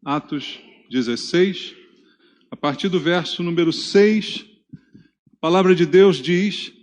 Atos 16, a partir do verso número 6, a palavra de Deus diz: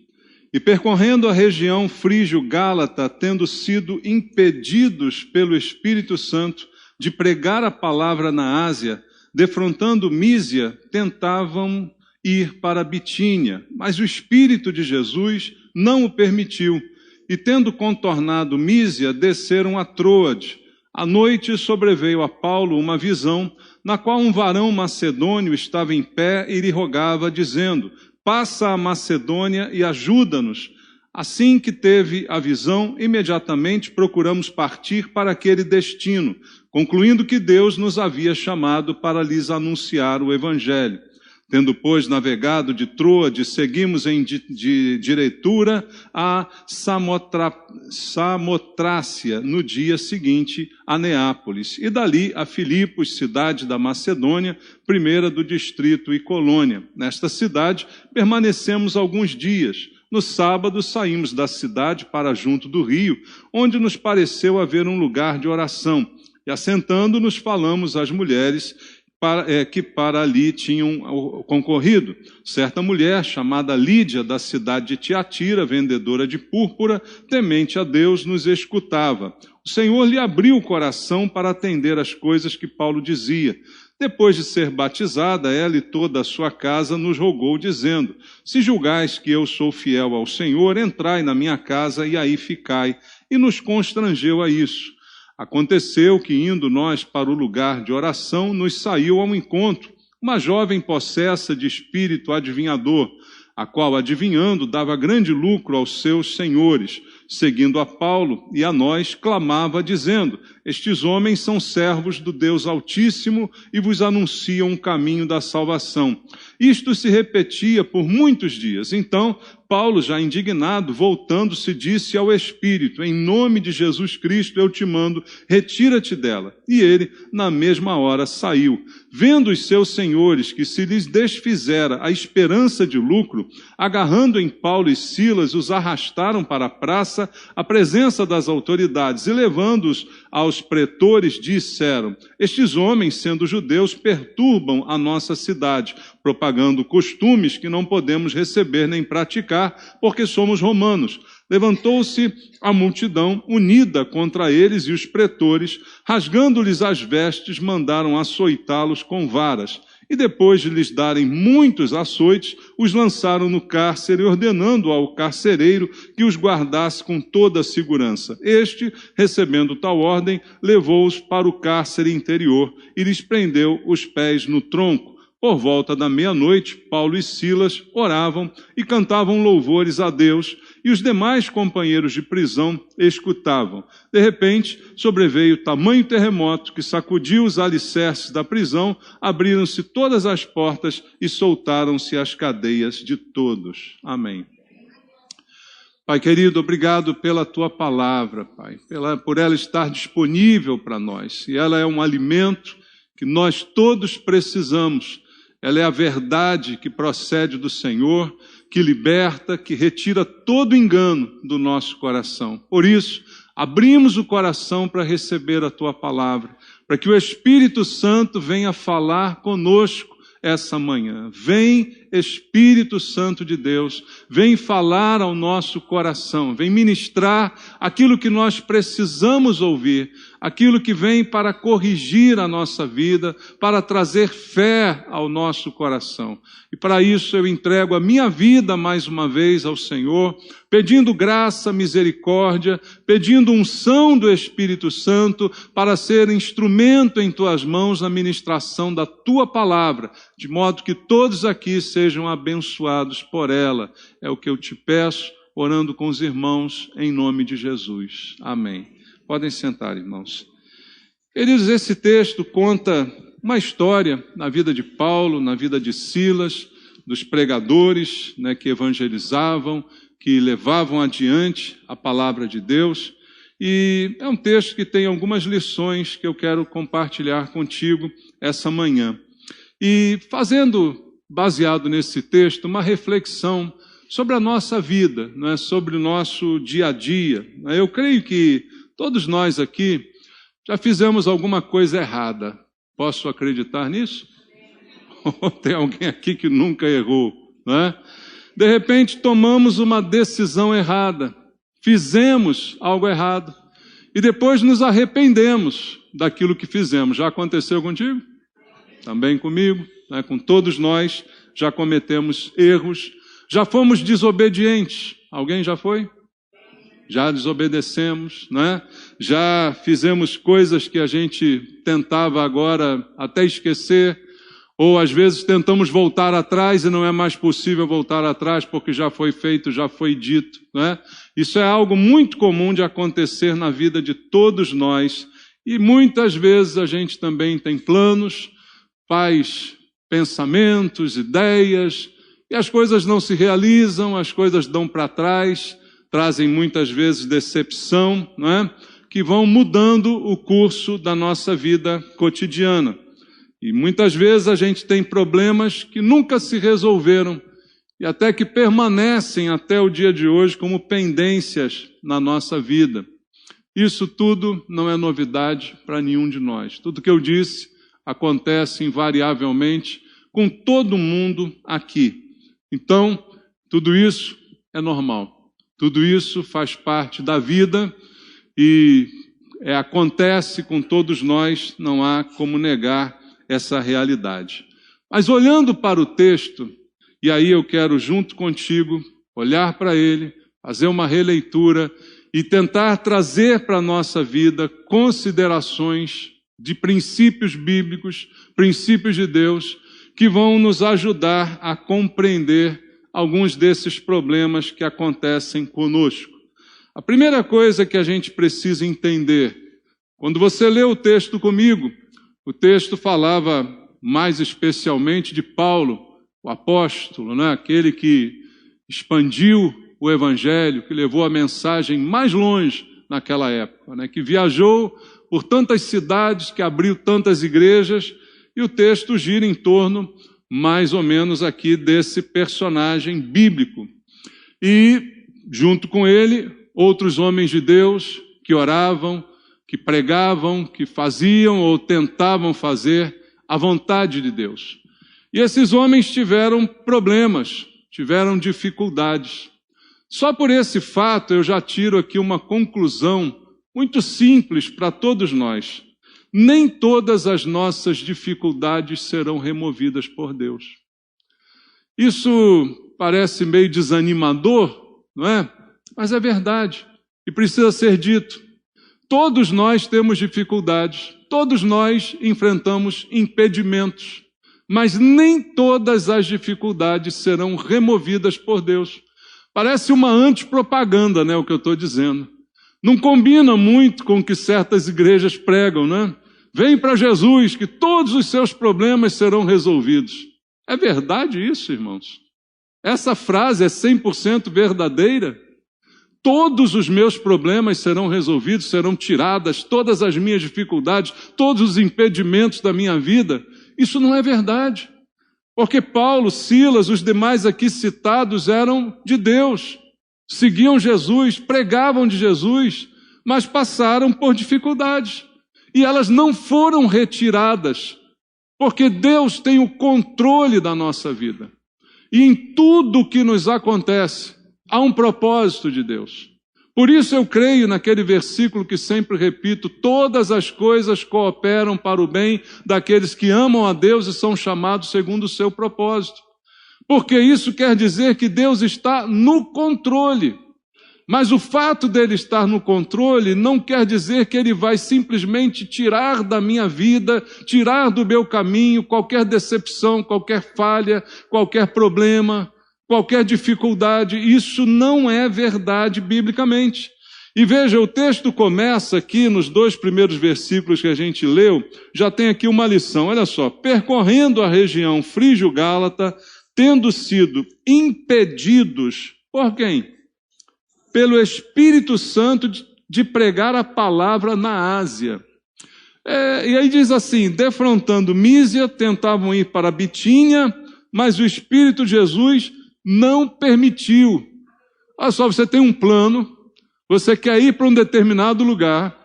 E percorrendo a região frígio-gálata, tendo sido impedidos pelo Espírito Santo de pregar a palavra na Ásia, defrontando Mísia, tentavam ir para Bitínia, mas o Espírito de Jesus não o permitiu. E tendo contornado Mísia, desceram a Troade. À noite sobreveio a Paulo uma visão, na qual um varão macedônio estava em pé e lhe rogava, dizendo: Passa a Macedônia e ajuda-nos. Assim que teve a visão, imediatamente procuramos partir para aquele destino, concluindo que Deus nos havia chamado para lhes anunciar o Evangelho. Tendo, pois, navegado de Troade, seguimos em direitura a Samotrácia, no dia seguinte a Neápolis, e dali a Filipos, cidade da Macedônia, primeira do distrito e colônia. Nesta cidade permanecemos alguns dias. No sábado saímos da cidade para junto do rio, onde nos pareceu haver um lugar de oração, e assentando-nos falamos às mulheres que para ali tinham concorrido. Certa mulher, chamada Lídia, da cidade de Tiatira, vendedora de púrpura, temente a Deus, nos escutava. O Senhor lhe abriu o coração para atender às coisas que Paulo dizia. Depois de ser batizada, ela e toda a sua casa nos rogou, dizendo: Se julgais que eu sou fiel ao Senhor, entrai na minha casa e aí ficai. E nos constrangeu a isso. Aconteceu que, indo nós para o lugar de oração, nos saiu ao encontro uma jovem possessa de espírito adivinhador, a qual, adivinhando, dava grande lucro aos seus senhores. Seguindo a Paulo e a nós, clamava, dizendo: Estes homens são servos do Deus Altíssimo e vos anunciam o caminho da salvação. Isto se repetia por muitos dias. Então, Paulo, já indignado, voltando-se, disse ao Espírito: Em nome de Jesus Cristo eu te mando, retira-te dela. E ele, na mesma hora, saiu. Vendo os seus senhores que se lhes desfizera a esperança de lucro, agarrando em Paulo e Silas, os arrastaram para a praça, à presença das autoridades, e levando-os aos pretores, disseram: Estes homens, sendo judeus, perturbam a nossa cidade, propagando costumes que não podemos receber nem praticar, porque somos romanos. Levantou-se a multidão unida contra eles, e os pretores, rasgando-lhes as vestes, mandaram açoitá-los com varas. E depois de lhes darem muitos açoites, os lançaram no cárcere, ordenando ao carcereiro que os guardasse com toda a segurança. Este, recebendo tal ordem, levou-os para o cárcere interior e lhes prendeu os pés no tronco. Por volta da meia-noite, Paulo e Silas oravam e cantavam louvores a Deus, e os demais companheiros de prisão escutavam. De repente, sobreveio tamanho terremoto que sacudiu os alicerces da prisão, abriram-se todas as portas e soltaram-se as cadeias de todos. Amém. Pai querido, obrigado pela Tua palavra, Pai, por ela estar disponível para nós. E ela é um alimento que nós todos precisamos. Ela é a verdade que procede do Senhor, que liberta, que retira todo engano do nosso coração. Por isso, abrimos o coração para receber a Tua palavra, para que o Espírito Santo venha falar conosco essa manhã. Vem, Espírito Santo de Deus, vem falar ao nosso coração, vem ministrar aquilo que nós precisamos ouvir, aquilo que vem para corrigir a nossa vida, para trazer fé ao nosso coração. E para isso eu entrego a minha vida mais uma vez ao Senhor, pedindo graça, misericórdia, pedindo unção do Espírito Santo para ser instrumento em Tuas mãos na ministração da Tua palavra, de modo que todos aqui sejam abençoados por ela. É o que eu te peço, orando com os irmãos, em nome de Jesus. Amém. Podem sentar, irmãos. Queridos, esse texto conta uma história na vida de Paulo, na vida de Silas, dos pregadores, que evangelizavam, que levavam adiante a palavra de Deus. E é um texto que tem algumas lições que eu quero compartilhar contigo essa manhã. E baseado nesse texto, uma reflexão sobre a nossa vida, sobre o nosso dia a dia. Eu creio que todos nós aqui já fizemos alguma coisa errada. Posso acreditar nisso? Ou tem alguém aqui que nunca errou, né? De repente tomamos uma decisão errada, fizemos algo errado e depois nos arrependemos daquilo que fizemos. Já aconteceu contigo? Também comigo, né? Com todos nós já cometemos erros, já fomos desobedientes. Alguém já foi? Já desobedecemos, né? Já fizemos coisas que a gente tentava agora até esquecer, ou às vezes tentamos voltar atrás e não é mais possível voltar atrás porque já foi feito, já foi dito, né? Isso é algo muito comum de acontecer na vida de todos nós e muitas vezes a gente também tem planos, faz pensamentos, ideias e as coisas não se realizam, as coisas dão para trás, trazem muitas vezes decepção, não é? Que vão mudando o curso da nossa vida cotidiana. E muitas vezes a gente tem problemas que nunca se resolveram e até que permanecem até o dia de hoje como pendências na nossa vida. Isso tudo não é novidade para nenhum de nós. Tudo que eu disse acontece invariavelmente com todo mundo aqui. Então, tudo isso é normal. Tudo isso faz parte da vida e acontece com todos nós, não há como negar essa realidade. Mas olhando para o texto, e aí eu quero junto contigo olhar para ele, fazer uma releitura e tentar trazer para a nossa vida considerações de princípios bíblicos, princípios de Deus, que vão nos ajudar a compreender alguns desses problemas que acontecem conosco. A primeira coisa que a gente precisa entender, quando você lê o texto comigo, o texto falava mais especialmente de Paulo, o apóstolo, né? Aquele que expandiu o evangelho, que levou a mensagem mais longe naquela época, né? Que viajou por tantas cidades, que abriu tantas igrejas, e o texto gira em torno mais ou menos aqui desse personagem bíblico. E junto com ele, outros homens de Deus que oravam, que pregavam, que faziam ou tentavam fazer a vontade de Deus. E esses homens tiveram problemas, tiveram dificuldades. Só por esse fato eu já tiro aqui uma conclusão muito simples para todos nós. Nem todas as nossas dificuldades serão removidas por Deus. Isso parece meio desanimador, não é? Mas é verdade e precisa ser dito. Todos nós temos dificuldades, todos nós enfrentamos impedimentos, mas nem todas as dificuldades serão removidas por Deus. Parece uma antipropaganda, né, o que eu estou dizendo. Não combina muito com o que certas igrejas pregam, né? Vem para Jesus que todos os seus problemas serão resolvidos. É verdade isso, irmãos? Essa frase é 100% verdadeira? Todos os meus problemas serão resolvidos, serão tiradas, todas as minhas dificuldades, todos os impedimentos da minha vida. Isso não é verdade. Porque Paulo, Silas, os demais aqui citados eram de Deus. Seguiam Jesus, pregavam de Jesus, mas passaram por dificuldades. E elas não foram retiradas, porque Deus tem o controle da nossa vida. E em tudo que nos acontece, há um propósito de Deus. Por isso eu creio naquele versículo que sempre repito, todas as coisas cooperam para o bem daqueles que amam a Deus e são chamados segundo o seu propósito. Porque isso quer dizer que Deus está no controle. Mas o fato dele estar no controle não quer dizer que ele vai simplesmente tirar da minha vida, tirar do meu caminho qualquer decepção, qualquer falha, qualquer problema, qualquer dificuldade. Isso não é verdade biblicamente. E veja, o texto começa aqui nos 2 primeiros versículos que a gente leu, já tem aqui uma lição. Olha só, percorrendo a região frígio-gálata, tendo sido impedidos por quem? Pelo Espírito Santo de pregar a palavra na Ásia. E aí diz assim, defrontando Mísia, tentavam ir para Bitínia, mas o Espírito de Jesus não permitiu. Olha só, você tem um plano, você quer ir para um determinado lugar,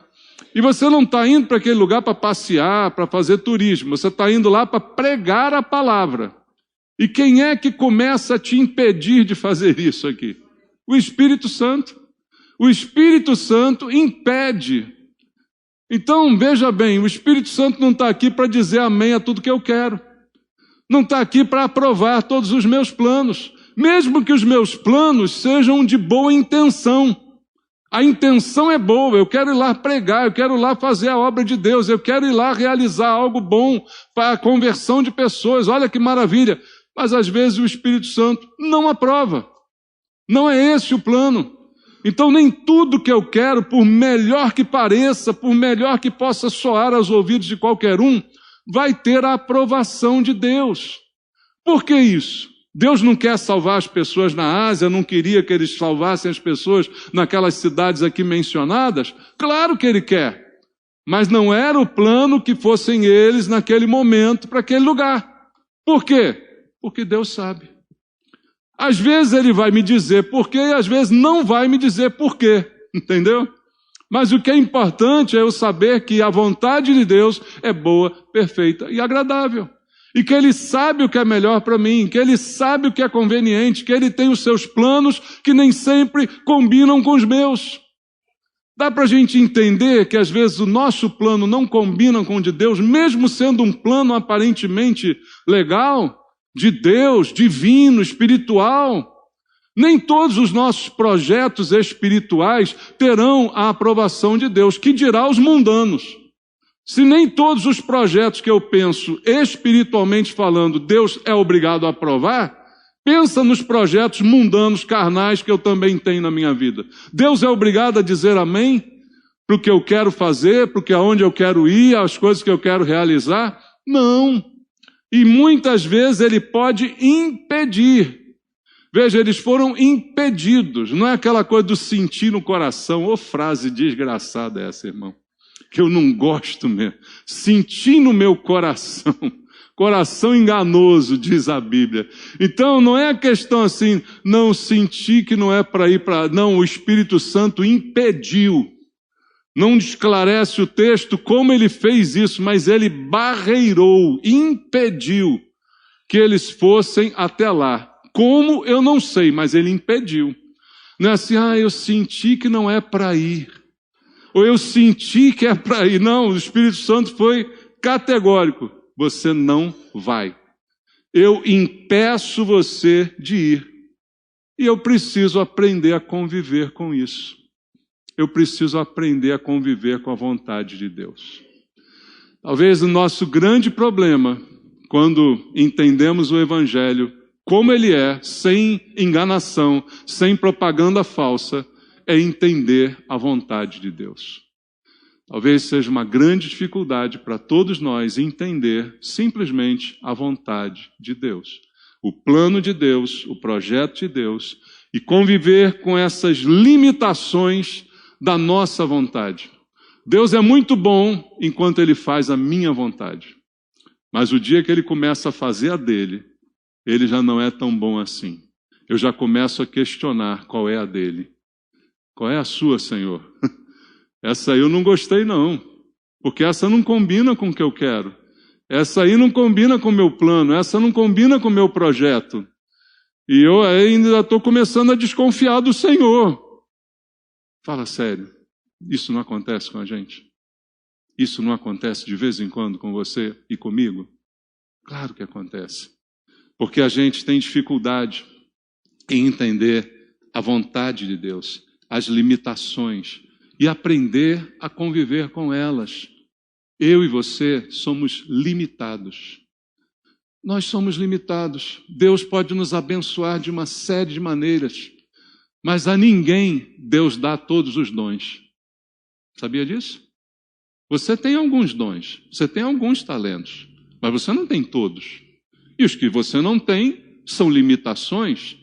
E você não está indo para aquele lugar para passear, para fazer turismo. Você está indo lá para pregar a palavra. E quem é que começa a te impedir de fazer isso aqui? O Espírito Santo. O Espírito Santo impede. Então, veja bem, o Espírito Santo não está aqui para dizer amém a tudo que eu quero. Não está aqui para aprovar todos os meus planos. Mesmo que os meus planos sejam de boa intenção. A intenção é boa, eu quero ir lá pregar, eu quero ir lá fazer a obra de Deus, eu quero ir lá realizar algo bom para a conversão de pessoas. Olha que maravilha. Mas às vezes o Espírito Santo não aprova. Não é esse o plano. Então nem tudo que eu quero, por melhor que pareça, por melhor que possa soar aos ouvidos de qualquer um, vai ter a aprovação de Deus. Por que isso? Deus não quer salvar as pessoas na Ásia, não queria que eles salvassem as pessoas naquelas cidades aqui mencionadas? Claro que Ele quer. Mas não era o plano que fossem eles naquele momento para aquele lugar. Por quê? Porque Deus sabe. Às vezes Ele vai me dizer por quê e às vezes não vai me dizer por quê. Entendeu? Mas o que é importante é eu saber que a vontade de Deus é boa, perfeita e agradável. E que Ele sabe o que é melhor para mim, que Ele sabe o que é conveniente, que Ele tem os seus planos que nem sempre combinam com os meus. Dá para a gente entender que às vezes o nosso plano não combina com o de Deus, mesmo sendo um plano aparentemente legal, de Deus, divino, espiritual. Nem todos os nossos projetos espirituais terão a aprovação de Deus, que dirá os mundanos. Se nem todos os projetos que eu penso espiritualmente falando, Deus é obrigado a aprovar, pensa nos projetos mundanos, carnais que eu também tenho na minha vida. Deus é obrigado a dizer amém para o que eu quero fazer, para aonde eu quero ir, as coisas que eu quero realizar? Não. E muitas vezes Ele pode impedir. Veja, eles foram impedidos. Não é aquela coisa do sentir no coração. Ô frase desgraçada essa, irmão. Que eu não gosto mesmo. Sentir no meu coração. Coração enganoso, diz a Bíblia. Então, não é a questão assim, não sentir que não é para ir para... Não, o Espírito Santo impediu. Não esclarece o texto como ele fez isso, mas ele barreirou, impediu que eles fossem até lá. Como, eu não sei, mas ele impediu. Não é assim, eu senti que não é para ir. Ou eu senti que é para ir. Não, o Espírito Santo foi categórico. Você não vai. Eu impeço você de ir. E eu preciso aprender a conviver com isso. Eu preciso aprender a conviver com a vontade de Deus. Talvez o nosso grande problema, quando entendemos o Evangelho, como ele é, sem enganação, sem propaganda falsa, é entender a vontade de Deus. Talvez seja uma grande dificuldade para todos nós entender simplesmente a vontade de Deus. O plano de Deus, o projeto de Deus, e conviver com essas limitações da nossa vontade. Deus é muito bom enquanto Ele faz a minha vontade. Mas o dia que Ele começa a fazer a dele, Ele já não é tão bom assim. Eu já começo a questionar qual é a dele. Qual é a sua, Senhor? Essa aí eu não gostei não, porque essa não combina com o que eu quero. Essa aí não combina com o meu plano, essa não combina com o meu projeto. E eu ainda estou começando a desconfiar do Senhor. Fala sério, isso não acontece com a gente? Isso não acontece de vez em quando com você e comigo? Claro que acontece. Porque a gente tem dificuldade em entender a vontade de Deus, as limitações, e aprender a conviver com elas. Eu e você somos limitados. Nós somos limitados. Deus pode nos abençoar de uma série de maneiras, mas a ninguém Deus dá todos os dons. Sabia disso? Você tem alguns dons, você tem alguns talentos, mas você não tem todos. E os que você não tem são limitações.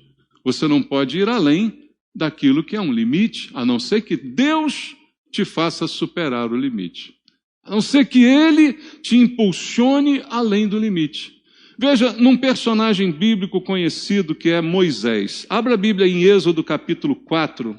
Você não pode ir além daquilo que é um limite, a não ser que Deus te faça superar o limite. A não ser que Ele te impulsione além do limite. Veja, num personagem bíblico conhecido que é Moisés. Abra a Bíblia em Êxodo capítulo 4.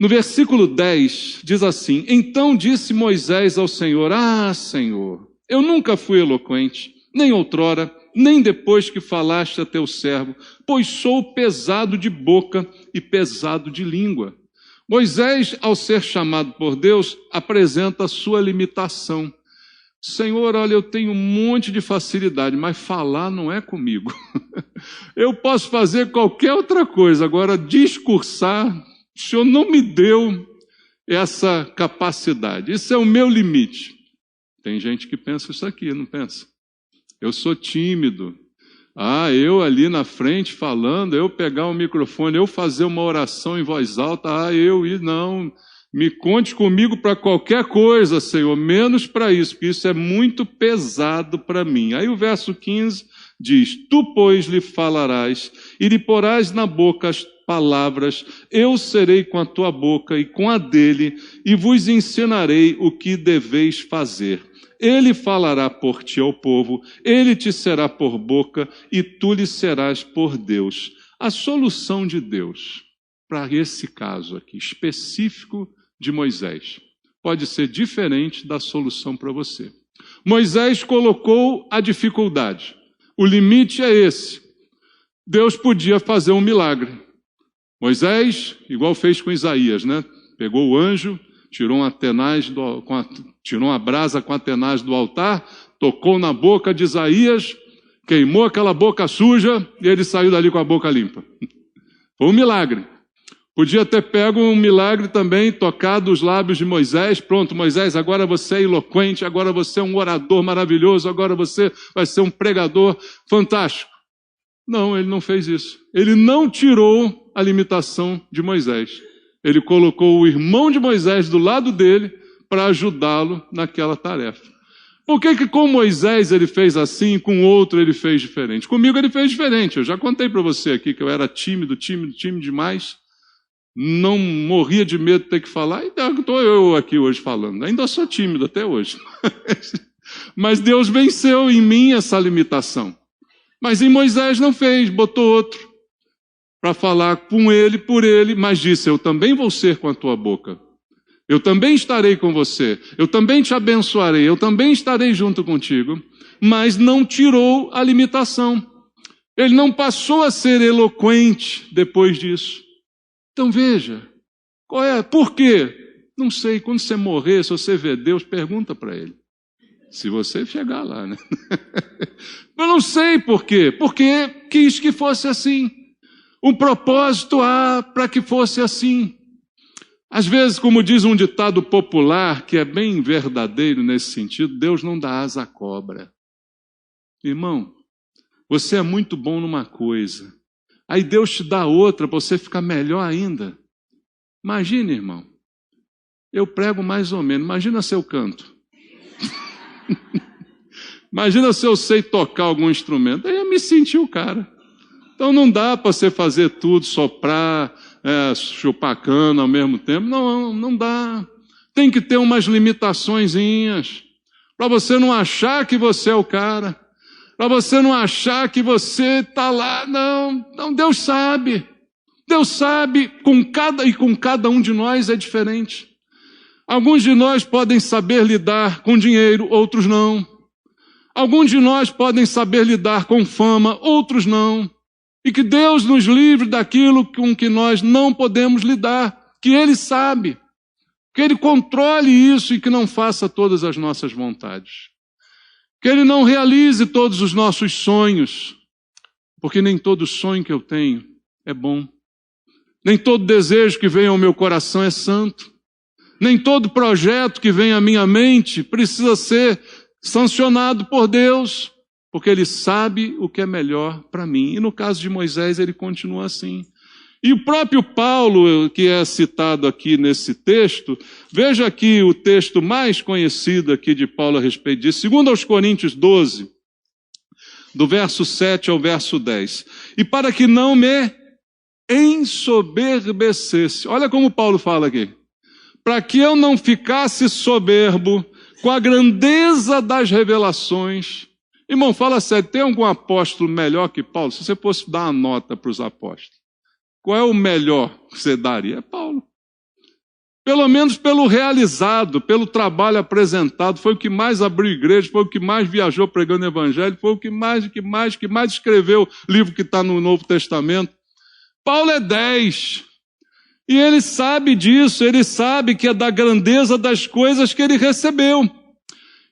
No versículo 10, diz assim: Então disse Moisés ao Senhor: Senhor, eu nunca fui eloquente, nem outrora, nem depois que falaste a teu servo, pois sou pesado de boca e pesado de língua. Moisés, ao ser chamado por Deus, apresenta a sua limitação. Senhor, olha, eu tenho um monte de facilidade, mas falar não é comigo. Eu posso fazer qualquer outra coisa, agora discursar, o Senhor não me deu essa capacidade. Isso é o meu limite. Tem gente que pensa isso aqui, não pensa? Eu sou tímido. Eu ali na frente falando, eu pegar o microfone, eu fazer uma oração em voz alta, não, me conte comigo para qualquer coisa, Senhor, menos para isso, porque isso é muito pesado para mim. Aí o verso 15 diz: Tu, pois, lhe falarás e lhe porás na boca as palavras, eu serei com a tua boca e com a dele, e vos ensinarei o que deveis fazer. Ele falará por ti ao povo, ele te será por boca, e tu lhe serás por Deus. A solução de Deus para esse caso aqui, específico de Moisés, pode ser diferente da solução para você. Moisés colocou a dificuldade. O limite é esse. Deus podia fazer um milagre. Moisés, igual fez com Isaías, né? Pegou o anjo, tirou uma brasa com a tenaz do altar, tocou na boca de Isaías, queimou aquela boca suja e ele saiu dali com a boca limpa. Foi um milagre. Podia ter pego um milagre também, tocado os lábios de Moisés. Pronto, Moisés, agora você é eloquente, agora você é um orador maravilhoso, agora você vai ser um pregador fantástico. Não, ele não fez isso. Ele não tirou a limitação de Moisés. Ele colocou o irmão de Moisés do lado dele para ajudá-lo naquela tarefa. Por que com Moisés ele fez assim, com outro ele fez diferente? Comigo ele fez diferente. Eu já contei para você aqui que eu era tímido demais. Não morria de medo de ter que falar, e estou eu aqui hoje falando. Ainda sou tímido até hoje. Mas Deus venceu em mim essa limitação. Mas em Moisés não fez, botou outro para falar com ele, por ele, mas disse: eu também vou ser com a tua boca. Eu também estarei com você. Eu também te abençoarei. Eu também estarei junto contigo. Mas não tirou a limitação. Ele não passou a ser eloquente depois disso. Então veja, por quê? Não sei, quando você morrer, se você ver Deus, pergunta para ele. Se você chegar lá, né? Eu não sei por quê, porque quis que fosse assim. Um propósito há para que fosse assim. Às vezes, como diz um ditado popular, que é bem verdadeiro nesse sentido, Deus não dá asa à cobra. Irmão, você é muito bom numa coisa. Aí Deus te dá outra para você ficar melhor ainda. Imagina, irmão. Eu prego mais ou menos. Imagina se eu canto. Imagina se eu sei tocar algum instrumento. Aí eu me senti o cara. Então não dá para você fazer tudo, soprar, chupar cana ao mesmo tempo. Não dá. Tem que ter umas limitaçõezinhas. Para você não achar que você é o cara. Para você não achar que você está lá. Não, Deus sabe. Deus sabe, com cada um de nós é diferente. Alguns de nós podem saber lidar com dinheiro, outros não. Alguns de nós podem saber lidar com fama, outros não. E que Deus nos livre daquilo com que nós não podemos lidar, que Ele sabe. Que Ele controle isso e que não faça todas as nossas vontades. Que Ele não realize todos os nossos sonhos, porque nem todo sonho que eu tenho é bom. Nem todo desejo que vem ao meu coração é santo. Nem todo projeto que vem à minha mente precisa ser sancionado por Deus, porque Ele sabe o que é melhor para mim. E no caso de Moisés, ele continua assim. E o próprio Paulo, que é citado aqui nesse texto, veja aqui o texto mais conhecido aqui de Paulo a respeito disso, 2 Coríntios 12, do verso 7 ao verso 10. E para que não me ensoberbecesse, olha como Paulo fala aqui, para que eu não ficasse soberbo com a grandeza das revelações. Irmão, fala sério, tem algum apóstolo melhor que Paulo? Se você fosse dar uma nota para os apóstolos, qual é o melhor que você daria? É Paulo. Pelo menos pelo realizado, pelo trabalho apresentado, foi o que mais abriu igreja, foi o que mais viajou pregando o evangelho, foi o que mais escreveu livro que está no Novo Testamento. Paulo é 10. E ele sabe disso, ele sabe que é da grandeza das coisas que ele recebeu.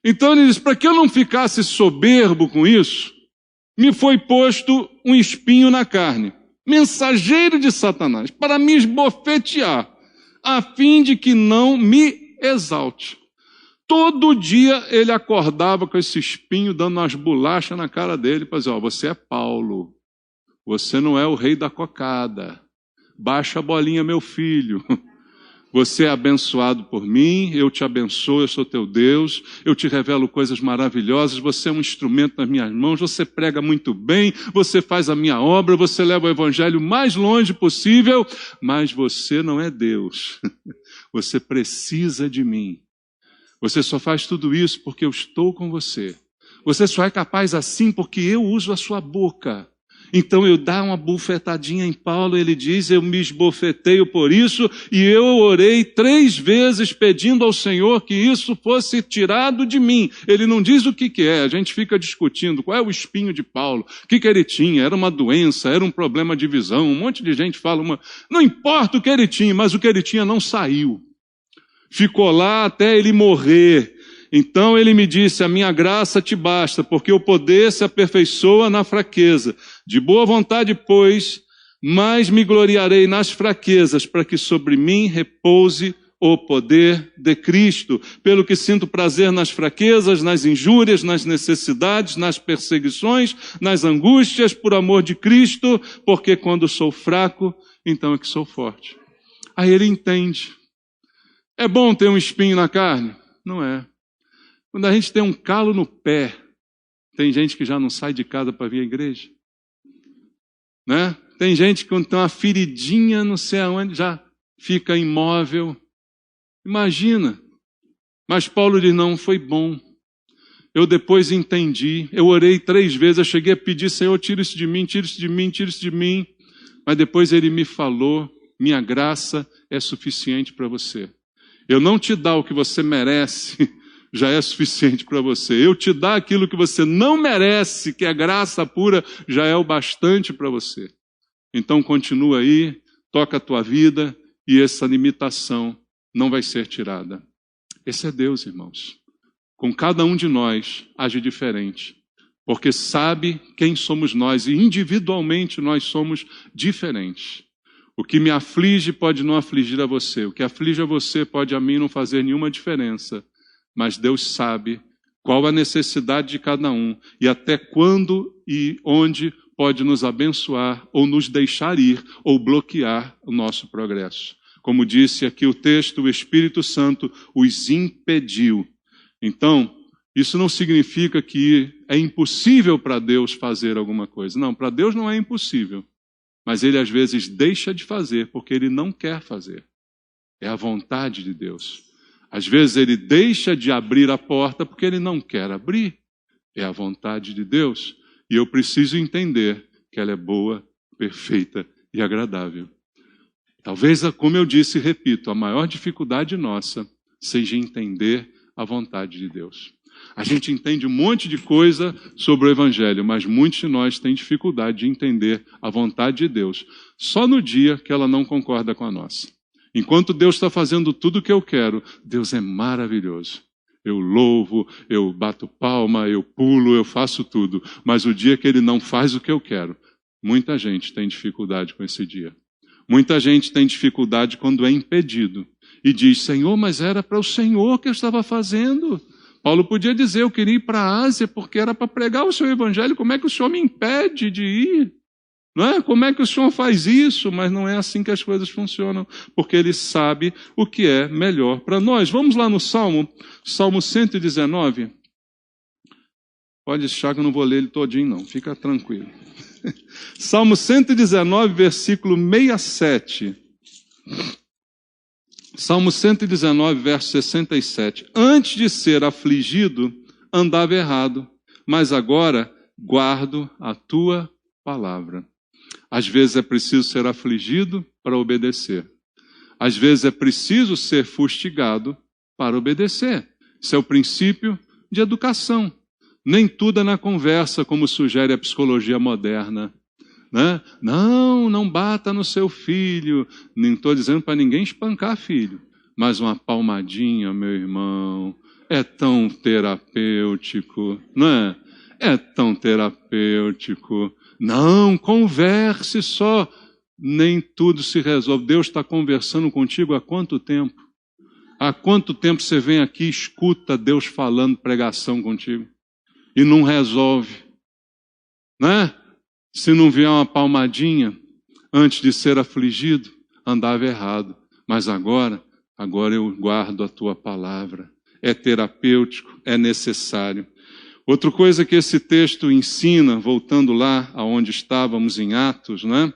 Então ele diz, para que eu não ficasse soberbo com isso, me foi posto um espinho na carne, mensageiro de Satanás, para me esbofetear, a fim de que não me exalte. Todo dia ele acordava com esse espinho, dando umas bolachas na cara dele, para dizer, você é Paulo, você não é o rei da cocada, baixa a bolinha, meu filho. Você é abençoado por mim, eu te abençoo, eu sou teu Deus, eu te revelo coisas maravilhosas, você é um instrumento nas minhas mãos, você prega muito bem, você faz a minha obra, você leva o evangelho o mais longe possível, mas você não é Deus. Você precisa de mim. Você só faz tudo isso porque eu estou com você. Você só é capaz assim porque eu uso a sua boca. Então eu dou uma bufetadinha em Paulo, ele diz, eu me esbofeteio por isso, e eu orei 3 vezes pedindo ao Senhor que isso fosse tirado de mim. Ele não diz o que é, a gente fica discutindo qual é o espinho de Paulo, o que ele tinha, era uma doença, era um problema de visão, um monte de gente fala, não importa o que ele tinha, mas o que ele tinha não saiu. Ficou lá até ele morrer. Então ele me disse, a minha graça te basta, porque o poder se aperfeiçoa na fraqueza. De boa vontade, pois, mais me gloriarei nas fraquezas, para que sobre mim repouse o poder de Cristo. Pelo que sinto prazer nas fraquezas, nas injúrias, nas necessidades, nas perseguições, nas angústias, por amor de Cristo, porque quando sou fraco, então é que sou forte. Aí ele entende. É bom ter um espinho na carne? Não é. Quando a gente tem um calo no pé, tem gente que já não sai de casa para vir à igreja. Né? Tem gente que quando tem uma feridinha, não sei aonde, já fica imóvel. Imagina. Mas Paulo diz, não, foi bom. Eu depois entendi, eu orei 3 vezes, eu cheguei a pedir, Senhor, tira isso de mim, tira isso de mim, tira isso de mim. Mas depois ele me falou, minha graça é suficiente para você. Eu não te dar o que você merece, já é suficiente para você. Eu te dar aquilo que você não merece, que é graça pura, já é o bastante para você. Então continua aí, toca a tua vida e essa limitação não vai ser tirada. Esse é Deus, irmãos. Com cada um de nós age diferente, porque sabe quem somos nós e individualmente nós somos diferentes. O que me aflige pode não afligir a você, o que aflige a você pode a mim não fazer nenhuma diferença. Mas Deus sabe qual a necessidade de cada um e até quando e onde pode nos abençoar ou nos deixar ir ou bloquear o nosso progresso. Como disse aqui o texto, o Espírito Santo os impediu. Então, isso não significa que é impossível para Deus fazer alguma coisa. Não, para Deus não é impossível. Mas Ele às vezes deixa de fazer porque Ele não quer fazer. É a vontade de Deus. Às vezes ele deixa de abrir a porta porque ele não quer abrir. É a vontade de Deus. E eu preciso entender que ela é boa, perfeita e agradável. Talvez, como eu disse e repito, a maior dificuldade nossa seja entender a vontade de Deus. A gente entende um monte de coisa sobre o Evangelho, mas muitos de nós têm dificuldade de entender a vontade de Deus. Só no dia que ela não concorda com a nossa. Enquanto Deus está fazendo tudo o que eu quero, Deus é maravilhoso. Eu louvo, eu bato palma, eu pulo, eu faço tudo. Mas o dia que Ele não faz o que eu quero, muita gente tem dificuldade com esse dia. Muita gente tem dificuldade quando é impedido. E diz, Senhor, mas era para o Senhor que eu estava fazendo. Paulo podia dizer, eu queria ir para a Ásia porque era para pregar o seu evangelho. Como é que o Senhor me impede de ir? Não é? Como é que o Senhor faz isso? Mas não é assim que as coisas funcionam, porque Ele sabe o que é melhor para nós. Vamos lá no Salmo 119. Pode deixar que eu não vou ler ele todinho, não. Fica tranquilo. Salmo 119, versículo 67. Salmo 119, verso 67. Antes de ser afligido, andava errado, mas agora guardo a tua palavra. Às vezes é preciso ser afligido para obedecer. Às vezes é preciso ser fustigado para obedecer. Isso é o princípio de educação. Nem tudo é na conversa, como sugere a psicologia moderna. Né? Não bata no seu filho. Nem estou dizendo para ninguém espancar filho. Mas uma palmadinha, meu irmão, é tão terapêutico, não é? É tão terapêutico. Não, converse só. Nem tudo se resolve. Deus está conversando contigo há quanto tempo? Há quanto tempo você vem aqui e escuta Deus falando pregação contigo? E não resolve. Né? Se não vier uma palmadinha, antes de ser afligido, andava errado. Mas agora eu guardo a tua palavra. É terapêutico, é necessário. Outra coisa que esse texto ensina, voltando lá aonde estávamos em Atos, né?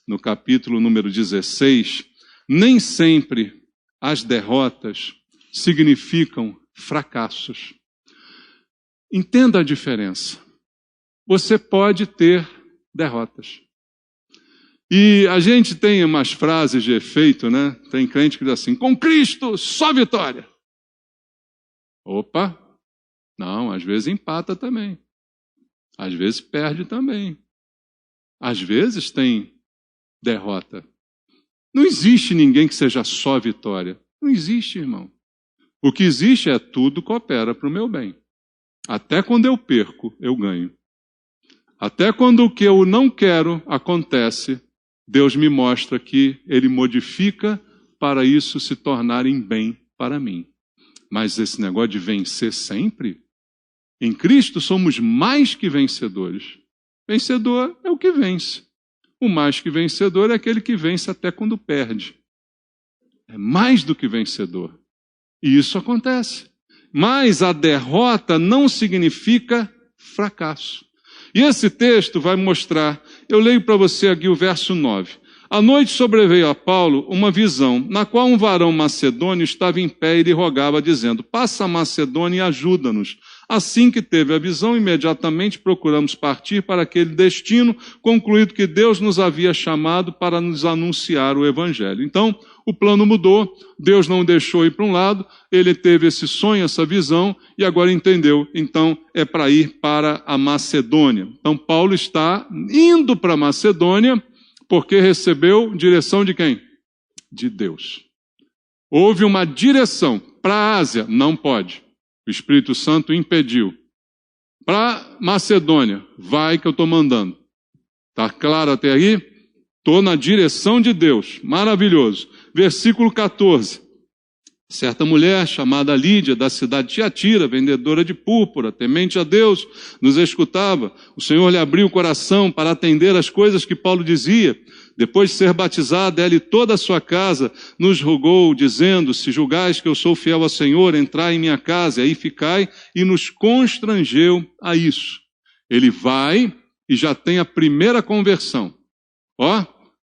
No capítulo número 16, nem sempre as derrotas significam fracassos. Entenda a diferença. Você pode ter derrotas. E a gente tem umas frases de efeito, né? Tem crente que diz assim, com Cristo, só vitória. Opa! Não, às vezes empata também. Às vezes perde também. Às vezes tem derrota. Não existe ninguém que seja só vitória. Não existe, irmão. O que existe é tudo coopera para o meu bem. Até quando eu perco, eu ganho. Até quando o que eu não quero acontece, Deus me mostra que Ele modifica para isso se tornar em bem para mim. Mas esse negócio de vencer sempre, em Cristo somos mais que vencedores. Vencedor é o que vence. O mais que vencedor é aquele que vence até quando perde. É mais do que vencedor. E isso acontece. Mas a derrota não significa fracasso. E esse texto vai mostrar, eu leio para você aqui o verso 9. À noite sobreveio a Paulo uma visão, na qual um varão macedônio estava em pé e lhe rogava, dizendo, passa a Macedônia e ajuda-nos. Assim que teve a visão, imediatamente procuramos partir para aquele destino, concluído que Deus nos havia chamado para nos anunciar o Evangelho. Então, o plano mudou, Deus não deixou ir para um lado, ele teve esse sonho, essa visão, e agora entendeu. Então, é para ir para a Macedônia. Então, Paulo está indo para a Macedônia, porque recebeu direção de quem? De Deus. Houve uma direção para a Ásia, não pode. O Espírito Santo impediu. Para Macedônia, vai que eu estou mandando. Está claro até aí? Estou na direção de Deus. Maravilhoso. Versículo 14. Certa mulher chamada Lídia, da cidade de Tiatira, vendedora de púrpura, temente a Deus, nos escutava. O Senhor lhe abriu o coração para atender as coisas que Paulo dizia. Depois de ser batizada, ela e toda a sua casa nos rogou, dizendo, se julgais que eu sou fiel ao Senhor, entrai em minha casa, e aí ficai, e nos constrangeu a isso. Ele vai e já tem a primeira conversão. Ó,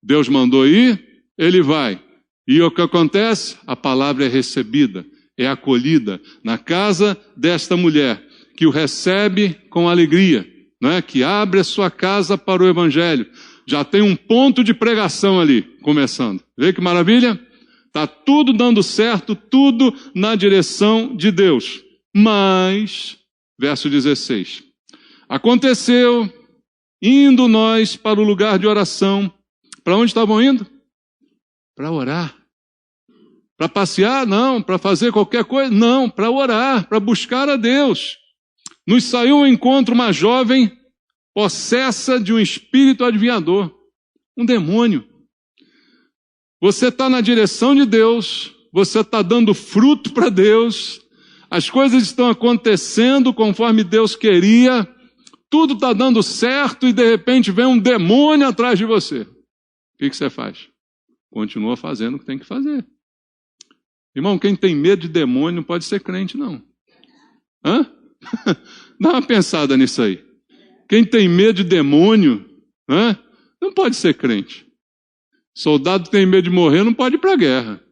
Deus mandou ir, ele vai. E o que acontece? A palavra é recebida, é acolhida na casa desta mulher, que o recebe com alegria, né? Que abre a sua casa para o Evangelho. Já tem um ponto de pregação ali, começando. Vê que maravilha? Está tudo dando certo, tudo na direção de Deus. Mas, verso 16, aconteceu, indo nós para o lugar de oração. Para onde estavam indo? Para orar. Para passear? Não. Para fazer qualquer coisa? Não. Para orar, para buscar a Deus. Nos saiu ao encontro uma jovem possessa de um espírito adivinhador, um demônio. Você está na direção de Deus, você está dando fruto para Deus, as coisas estão acontecendo conforme Deus queria, tudo está dando certo e de repente vem um demônio atrás de você. O que você faz? Continua fazendo o que tem que fazer. Irmão, quem tem medo de demônio não pode ser crente, não. Hã? Dá uma pensada nisso aí. Quem tem medo de demônio, não pode ser crente. Soldado que tem medo de morrer não pode ir para a guerra.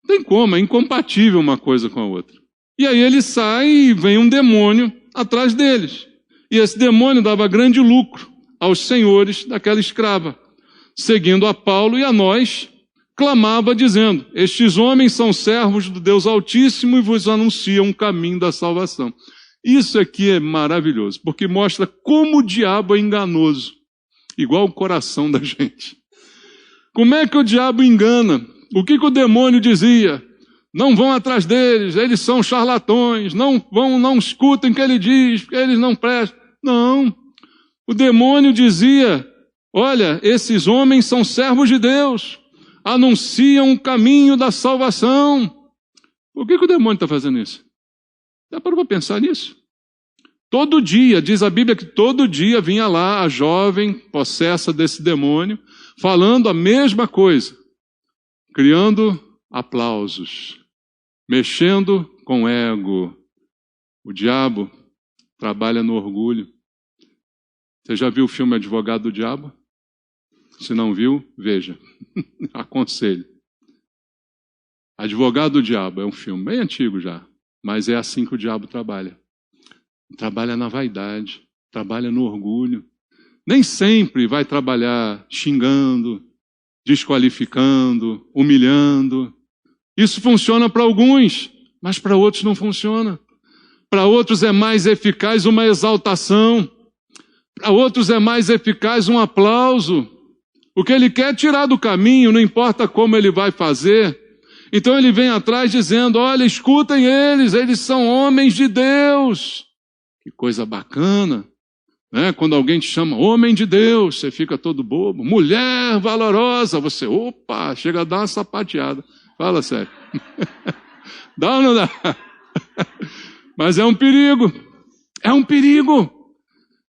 Não tem como, é incompatível uma coisa com a outra. E aí ele sai e vem um demônio atrás deles. E esse demônio dava grande lucro aos senhores daquela escrava, seguindo a Paulo e a nós, clamava dizendo: estes homens são servos do Deus Altíssimo e vos anunciam o caminho da salvação. Isso aqui é maravilhoso, porque mostra como o diabo é enganoso, igual o coração da gente. Como é que o diabo engana? O que o demônio dizia? Não vão atrás deles, eles são charlatões, não escutem o que ele diz, porque eles não prestam. Não, o demônio dizia: olha, esses homens são servos de Deus, anunciam o caminho da salvação. Por que o demônio está fazendo isso? Já parou para pensar nisso? Todo dia, diz a Bíblia que todo dia vinha lá a jovem possessa desse demônio, falando a mesma coisa, criando aplausos, mexendo com o ego. O diabo trabalha no orgulho. Você já viu o filme Advogado do Diabo? Se não viu, veja. Aconselho. Advogado do Diabo é um filme bem antigo já, mas é assim que o diabo trabalha. Trabalha na vaidade, trabalha no orgulho. Nem sempre vai trabalhar xingando, desqualificando, humilhando. Isso funciona para alguns, mas para outros não funciona. Para outros é mais eficaz uma exaltação. Para outros é mais eficaz um aplauso. O que ele quer é tirar do caminho, não importa como ele vai fazer. Então ele vem atrás dizendo: olha, escutem eles são homens de Deus. Que coisa bacana, né? Quando alguém te chama homem de Deus, você fica todo bobo. Mulher valorosa, você, opa, chega a dar uma sapateada. Fala sério. Dá ou não dá? Mas é um perigo. É um perigo.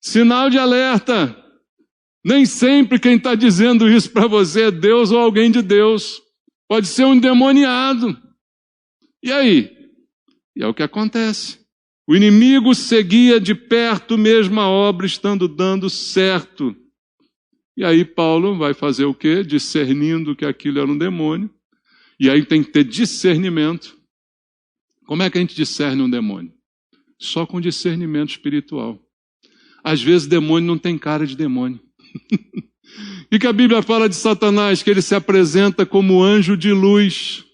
Sinal de alerta. Nem sempre quem está dizendo isso para você é Deus ou alguém de Deus. Pode ser um endemoniado. E aí? E é o que acontece. O inimigo seguia de perto mesmo a obra, estando dando certo. E aí Paulo vai fazer o quê? Discernindo que aquilo era um demônio. E aí tem que ter discernimento. Como é que a gente discerne um demônio? Só com discernimento espiritual. Às vezes demônio não tem cara de demônio. E que a Bíblia fala de Satanás, que ele se apresenta como anjo de luz.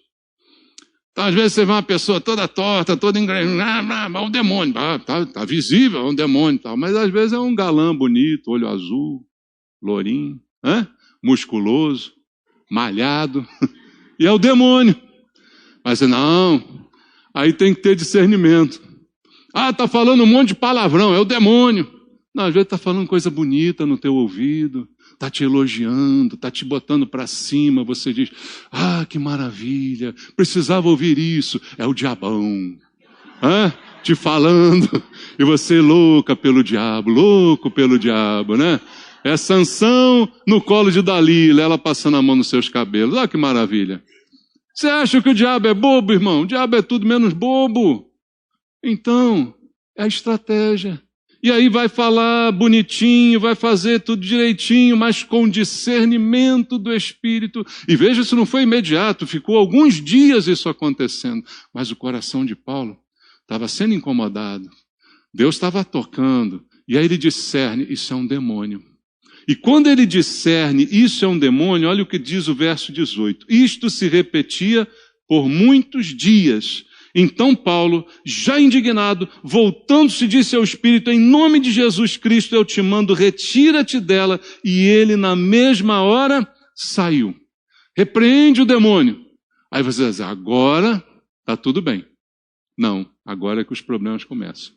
Então, às vezes você vê uma pessoa toda torta, toda engrenada, é um demônio, tá visível, é um demônio, mas às vezes é um galã bonito, olho azul, lourinho, musculoso, malhado, e é o demônio. Mas não, aí tem que ter discernimento. Tá falando um monte de palavrão, é o demônio. Não, às vezes está falando coisa bonita no teu ouvido, está te elogiando, está te botando para cima, você diz: que maravilha, precisava ouvir isso. É o diabão, te falando, e você louco pelo diabo, né? É Sansão no colo de Dalila, ela passando a mão nos seus cabelos. Que maravilha. Você acha que o diabo é bobo, irmão? O diabo é tudo menos bobo. Então, é a estratégia. E aí vai falar bonitinho, vai fazer tudo direitinho, mas com discernimento do Espírito. E veja, isso não foi imediato, ficou alguns dias isso acontecendo. Mas o coração de Paulo estava sendo incomodado. Deus estava tocando. E aí ele discerne: isso é um demônio. E quando ele discerne: isso é um demônio, olha o que diz o verso 18. Isto se repetia por muitos dias. Então Paulo, já indignado, voltando-se, disse ao Espírito: em nome de Jesus Cristo eu te mando, retira-te dela. E ele na mesma hora saiu. Repreende o demônio. Aí você vai dizer: agora está tudo bem. Não, agora é que os problemas começam.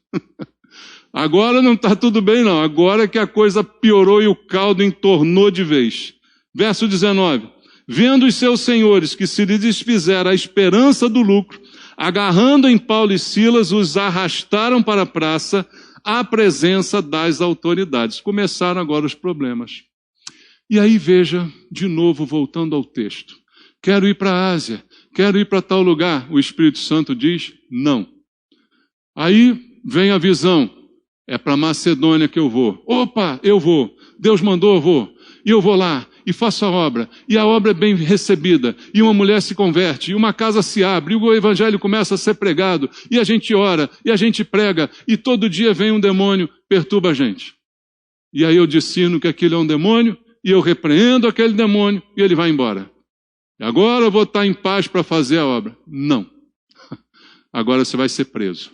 Agora não está tudo bem não, agora é que a coisa piorou e o caldo entornou de vez. Verso 19. Vendo os seus senhores que se lhes desfizera a esperança do lucro, agarrando em Paulo e Silas, os arrastaram para a praça, à presença das autoridades. Começaram agora os problemas. E aí veja, de novo, voltando ao texto. Quero ir para a Ásia, quero ir para tal lugar. O Espírito Santo diz: não. Aí vem a visão: é para Macedônia que eu vou. Opa, eu vou. Deus mandou, eu vou. E eu vou lá e faço a obra. E a obra é bem recebida. E uma mulher se converte. E uma casa se abre. E o evangelho começa a ser pregado. E a gente ora. E a gente prega. E todo dia vem um demônio, perturba a gente. E aí eu discerno que aquilo é um demônio. E eu repreendo aquele demônio. E ele vai embora. Agora eu vou estar em paz para fazer a obra. Não. Agora você vai ser preso.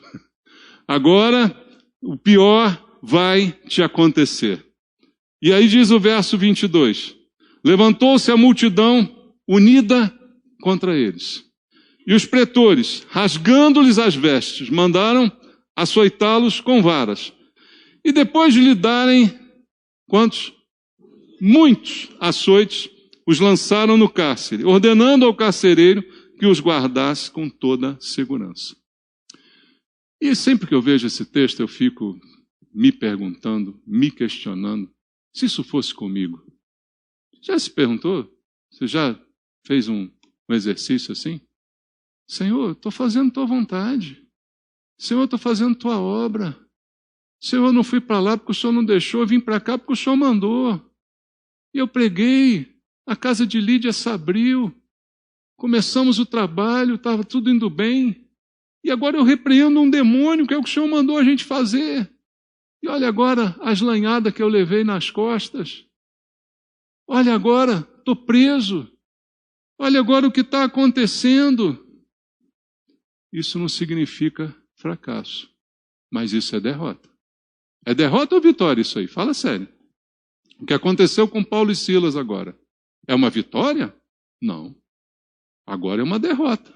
Agora o pior vai te acontecer. E aí diz o verso 22. Levantou-se a multidão unida contra eles. E os pretores, rasgando-lhes as vestes, mandaram açoitá-los com varas. E depois de lhe darem, quantos? Muitos açoites, os lançaram no cárcere, ordenando ao carcereiro que os guardasse com toda segurança. E sempre que eu vejo esse texto, eu fico me perguntando, me questionando, se isso fosse comigo. Já se perguntou? Você já fez um exercício assim? Senhor, estou fazendo tua vontade. Senhor, estou fazendo tua obra. Senhor, eu não fui para lá porque o Senhor não deixou, eu vim para cá porque o Senhor mandou. E eu preguei, a casa de Lídia se abriu, começamos o trabalho, estava tudo indo bem. E agora eu repreendo um demônio, que é o que o Senhor mandou a gente fazer. E olha agora as lanhadas que eu levei nas costas. Olha agora, estou preso. Olha agora o que está acontecendo. Isso não significa fracasso, mas isso é derrota. É derrota ou vitória isso aí? Fala sério. O que aconteceu com Paulo e Silas agora? É uma vitória? Não. Agora é uma derrota.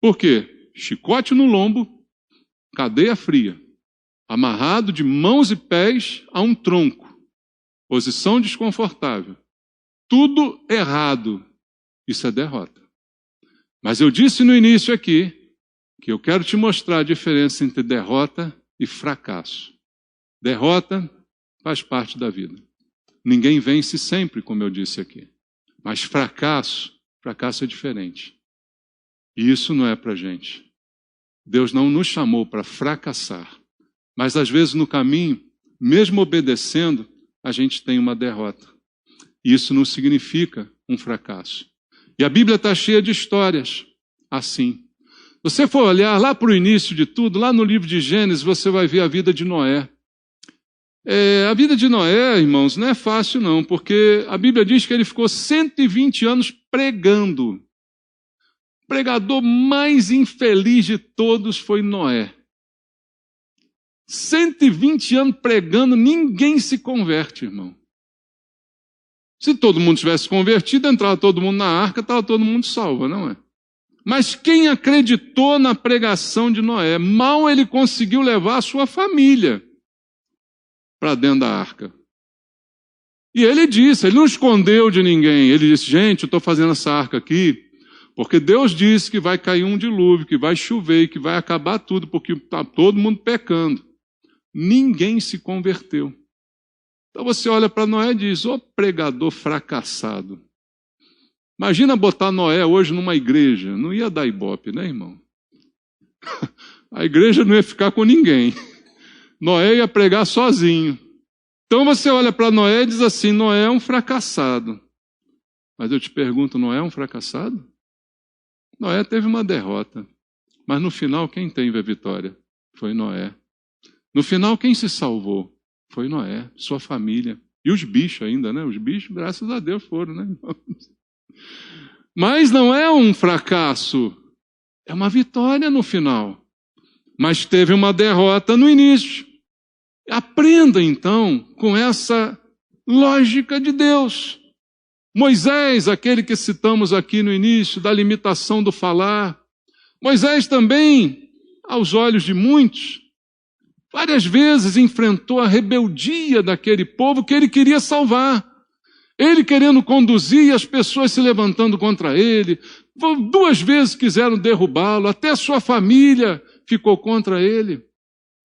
Por quê? Chicote no lombo, cadeia fria, amarrado de mãos e pés a um tronco, posição desconfortável, tudo errado. Isso é derrota. Mas eu disse no início aqui que eu quero te mostrar a diferença entre derrota e fracasso. Derrota faz parte da vida. Ninguém vence sempre, como eu disse aqui. Mas fracasso é diferente. E isso não é para gente. Deus não nos chamou para fracassar. Mas às vezes no caminho, mesmo obedecendo, a gente tem uma derrota. E isso não significa um fracasso. E a Bíblia está cheia de histórias assim. Se você for olhar lá para o início de tudo, lá no livro de Gênesis, você vai ver a vida de Noé. A vida de Noé, irmãos, não é fácil não, porque a Bíblia diz que ele ficou 120 anos pregando. O pregador mais infeliz de todos foi Noé. 120 anos pregando, ninguém se converte, irmão. Se todo mundo tivesse convertido, entrava todo mundo na arca, estava todo mundo salvo, não é? Mas quem acreditou na pregação de Noé, mal ele conseguiu levar a sua família para dentro da arca. E ele disse, ele não escondeu de ninguém, ele disse, gente, eu estou fazendo essa arca aqui, porque Deus disse que vai cair um dilúvio, que vai chover e que vai acabar tudo, porque está todo mundo pecando. Ninguém se converteu. Então você olha para Noé e diz, ô pregador fracassado. Imagina botar Noé hoje numa igreja, não ia dar ibope, né, irmão? A igreja não ia ficar com ninguém. Noé ia pregar sozinho. Então você olha para Noé e diz assim, Noé é um fracassado. Mas eu te pergunto, Noé é um fracassado? Noé teve uma derrota. Mas no final, quem teve a vitória? Foi Noé. No final, quem se salvou? Foi Noé, sua família. E os bichos ainda, né? Os bichos, graças a Deus, foram, né? Mas não é um fracasso. É uma vitória no final. Mas teve uma derrota no início. Aprenda, então, com essa lógica de Deus. Moisés, aquele que citamos aqui no início, da limitação do falar. Moisés também, aos olhos de muitos, várias vezes enfrentou a rebeldia daquele povo que ele queria salvar. Ele querendo conduzir e as pessoas se levantando contra ele. 2 vezes quiseram derrubá-lo, até sua família ficou contra ele.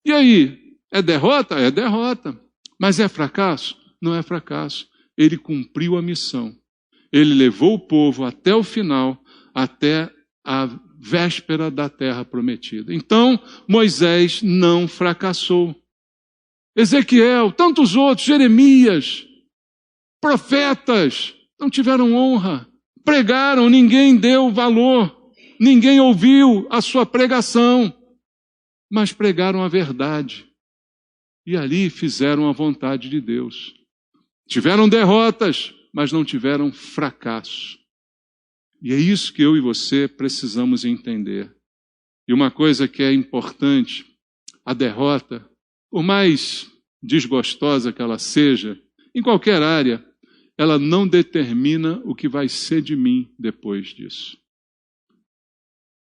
E aí, é derrota? É derrota. Mas é fracasso? Não é fracasso. Ele cumpriu a missão. Ele levou o povo até o final, até a véspera da terra prometida. Então, Moisés não fracassou. Ezequiel, tantos outros, Jeremias, profetas, não tiveram honra. Pregaram, ninguém deu valor. Ninguém ouviu a sua pregação. Mas pregaram a verdade. E ali fizeram a vontade de Deus. Tiveram derrotas, mas não tiveram fracasso. E é isso que eu e você precisamos entender. E uma coisa que é importante, a derrota, por mais desgostosa que ela seja, em qualquer área, ela não determina o que vai ser de mim depois disso.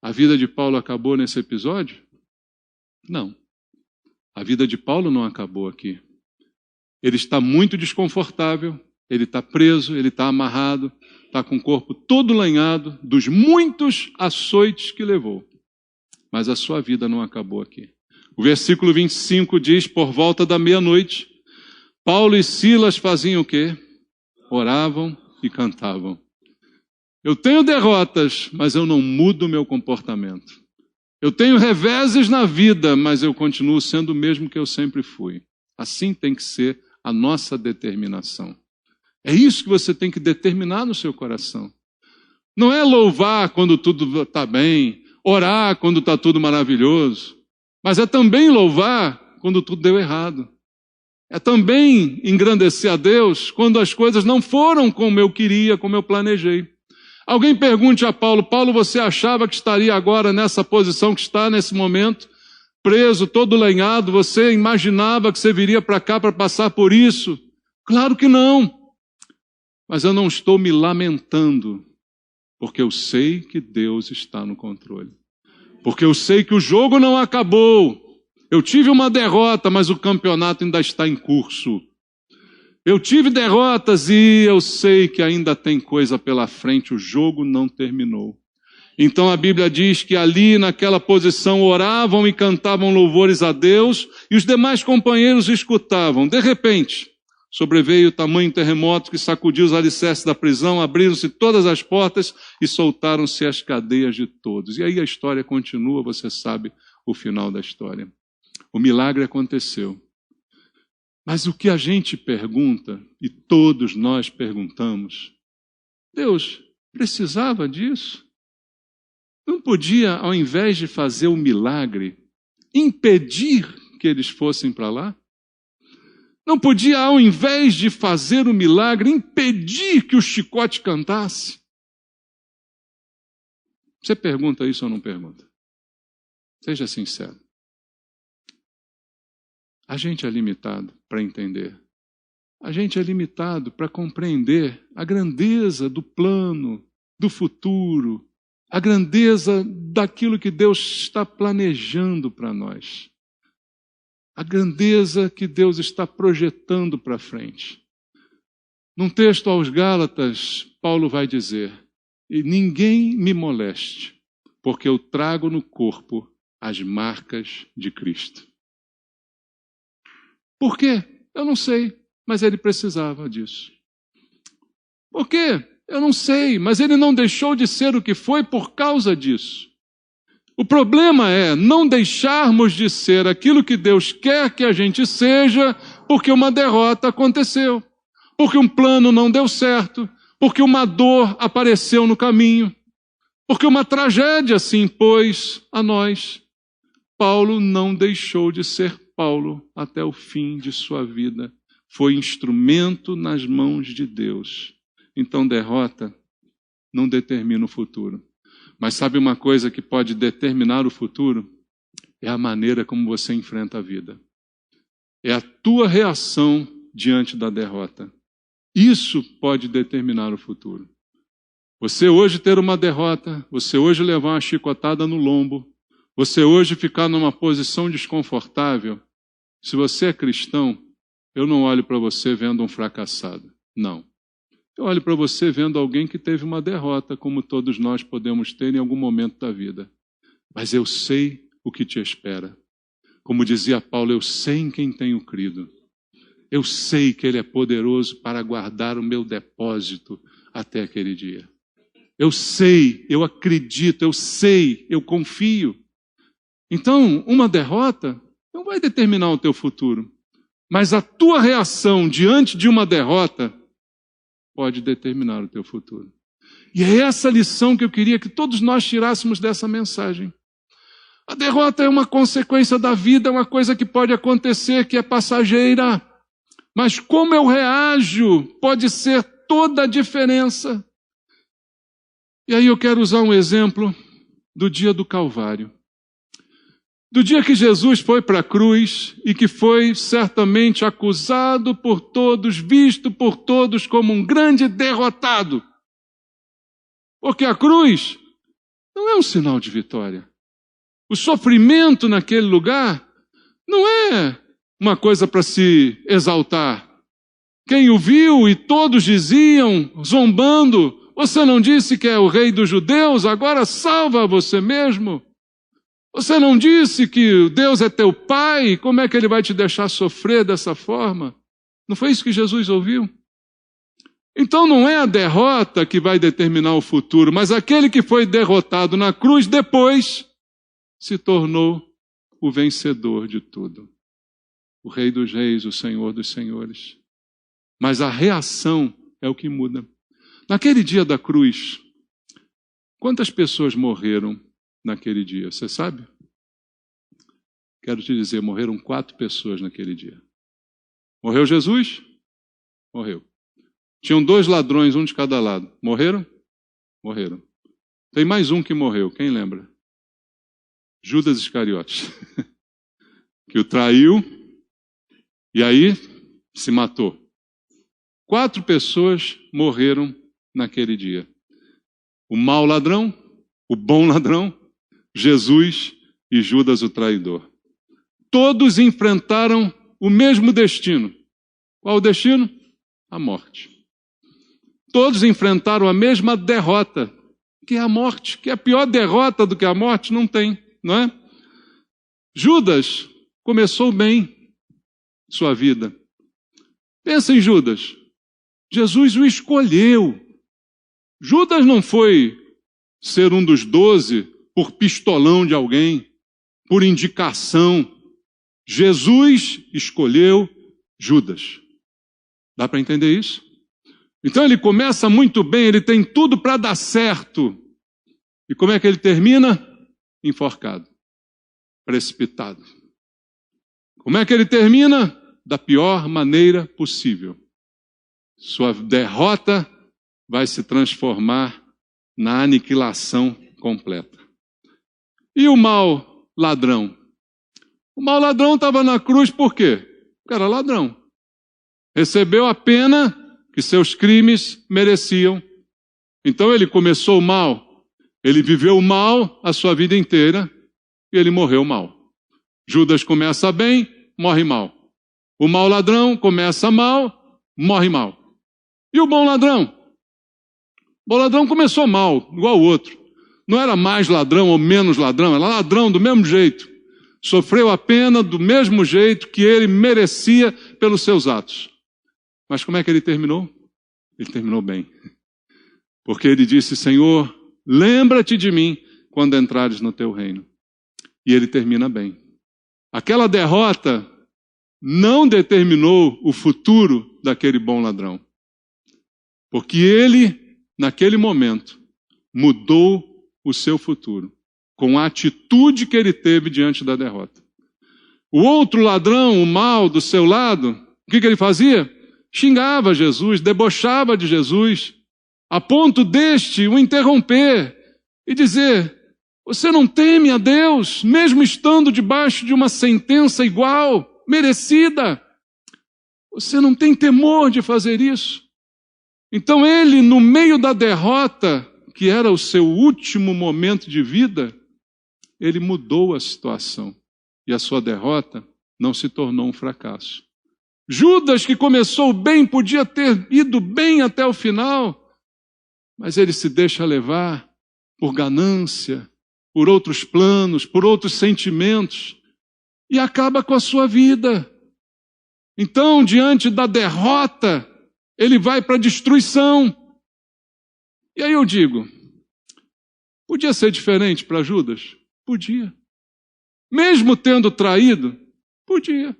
A vida de Paulo acabou nesse episódio? Não. A vida de Paulo não acabou aqui. Ele está muito desconfortável, ele está preso, ele está amarrado, está com o corpo todo lanhado dos muitos açoites que levou. Mas a sua vida não acabou aqui. O versículo 25 diz, por volta da meia-noite, Paulo e Silas faziam o quê? Oravam e cantavam. Eu tenho derrotas, mas eu não mudo o meu comportamento. Eu tenho reveses na vida, mas eu continuo sendo o mesmo que eu sempre fui. Assim tem que ser a nossa determinação. É isso que você tem que determinar no seu coração. Não é louvar quando tudo está bem, orar quando está tudo maravilhoso, mas é também louvar quando tudo deu errado. É também engrandecer a Deus quando as coisas não foram como eu queria, como eu planejei. Alguém pergunte a Paulo, Paulo, você achava que estaria agora nessa posição que está nesse momento, preso, todo lenhado, você imaginava que você viria para cá para passar por isso? Claro que não. Mas eu não estou me lamentando, porque eu sei que Deus está no controle. Porque eu sei que o jogo não acabou. Eu tive uma derrota, mas o campeonato ainda está em curso. Eu tive derrotas e eu sei que ainda tem coisa pela frente, o jogo não terminou. Então a Bíblia diz que ali naquela posição oravam e cantavam louvores a Deus e os demais companheiros escutavam. De repente, sobreveio o tamanho terremoto que sacudiu os alicerces da prisão, abriram-se todas as portas e soltaram-se as cadeias de todos. E aí a história continua, você sabe o final da história. O milagre aconteceu. Mas o que a gente pergunta, e todos nós perguntamos, Deus precisava disso? Não podia, ao invés de fazer o milagre, impedir que eles fossem para lá? Não podia, ao invés de fazer o milagre, impedir que o chicote cantasse? Você pergunta isso ou não pergunta? Seja sincero. A gente é limitado para entender. A gente é limitado para compreender a grandeza do plano, do futuro, a grandeza daquilo que Deus está planejando para nós. A grandeza que Deus está projetando para frente. Num texto aos Gálatas, Paulo vai dizer, e ninguém me moleste, porque eu trago no corpo as marcas de Cristo. Por quê? Eu não sei, mas ele precisava disso. Por quê? Eu não sei, mas ele não deixou de ser o que foi por causa disso. O problema é não deixarmos de ser aquilo que Deus quer que a gente seja porque uma derrota aconteceu, porque um plano não deu certo, porque uma dor apareceu no caminho, porque uma tragédia se impôs a nós. Paulo não deixou de ser Paulo até o fim de sua vida. Foi instrumento nas mãos de Deus. Então, derrota não determina o futuro. Mas sabe uma coisa que pode determinar o futuro? É a maneira como você enfrenta a vida. É a tua reação diante da derrota. Isso pode determinar o futuro. Você hoje ter uma derrota, você hoje levar uma chicotada no lombo, você hoje ficar numa posição desconfortável, se você é cristão, eu não olho para você vendo um fracassado. Não. Eu olho para você vendo alguém que teve uma derrota, como todos nós podemos ter em algum momento da vida. Mas eu sei o que te espera. Como dizia Paulo, eu sei em quem tenho crido. Eu sei que Ele é poderoso para guardar o meu depósito até aquele dia. Eu sei, eu acredito, eu sei, eu confio. Então, uma derrota não vai determinar o teu futuro. Mas a tua reação diante de uma derrota pode determinar o teu futuro. E é essa lição que eu queria que todos nós tirássemos dessa mensagem. A derrota é uma consequência da vida, é uma coisa que pode acontecer, que é passageira. Mas como eu reajo pode ser toda a diferença. E aí eu quero usar um exemplo do dia do Calvário. Do dia que Jesus foi para a cruz e que foi certamente acusado por todos, visto por todos como um grande derrotado. Porque a cruz não é um sinal de vitória. O sofrimento naquele lugar não é uma coisa para se exaltar. Quem o viu e todos diziam, zombando, você não disse que é o rei dos judeus? Agora salva você mesmo. Você não disse que Deus é teu pai? Como é que ele vai te deixar sofrer dessa forma? Não foi isso que Jesus ouviu? Então não é a derrota que vai determinar o futuro, mas aquele que foi derrotado na cruz depois se tornou o vencedor de tudo. O Rei dos Reis, o Senhor dos Senhores. Mas a reação é o que muda. Naquele dia da cruz, quantas pessoas morreram naquele dia? Você sabe? Quero te dizer, morreram 4 pessoas naquele dia. Morreu Jesus? Morreu. Tinham 2 ladrões, um de cada lado. Morreram? Morreram. Tem mais um que morreu, quem lembra? Judas Iscariotes. Que o traiu e aí se matou. 4 pessoas morreram naquele dia. O mau ladrão, o bom ladrão, Jesus e Judas o traidor. Todos enfrentaram o mesmo destino. Qual o destino? A morte. Todos enfrentaram a mesma derrota, que é a morte, que é a pior derrota do que a morte, não tem, não é? Judas começou bem sua vida. Pensa em Judas. Jesus o escolheu. Judas não foi ser um dos 12 por pistolão de alguém, por indicação. Jesus escolheu Judas. Dá para entender isso? Então ele começa muito bem, ele tem tudo para dar certo. E como é que ele termina? Enforcado, precipitado. Como é que ele termina? Da pior maneira possível. Sua derrota vai se transformar na aniquilação completa. E o mau ladrão? O mau ladrão estava na cruz por quê? Porque era ladrão. Recebeu a pena que seus crimes mereciam. Então ele começou mal. Ele viveu mal a sua vida inteira e ele morreu mal. Judas começa bem, morre mal. O mau ladrão começa mal, morre mal. E o bom ladrão? O bom ladrão começou mal, igual o outro. Não era mais ladrão ou menos ladrão, era ladrão do mesmo jeito. Sofreu a pena do mesmo jeito que ele merecia pelos seus atos. Mas como é que ele terminou? Ele terminou bem. Porque ele disse, Senhor, lembra-te de mim quando entrares no teu reino. E ele termina bem. Aquela derrota não determinou o futuro daquele bom ladrão. Porque ele, naquele momento, mudou o seu futuro com a atitude que ele teve diante da derrota. O outro ladrão, o mal do seu lado, o que ele fazia? Xingava Jesus, debochava de Jesus, a ponto deste o interromper e dizer, você não teme a Deus, mesmo estando debaixo de uma sentença igual, merecida? Você não tem temor de fazer isso? Então ele, no meio da derrota, que era o seu último momento de vida, ele mudou a situação. E a sua derrota não se tornou um fracasso. Judas, que começou bem, podia ter ido bem até o final, mas ele se deixa levar por ganância, por outros planos, por outros sentimentos, e acaba com a sua vida. Então, diante da derrota, ele vai para a destruição. E aí eu digo, podia ser diferente para Judas? Podia. Mesmo tendo traído? Podia.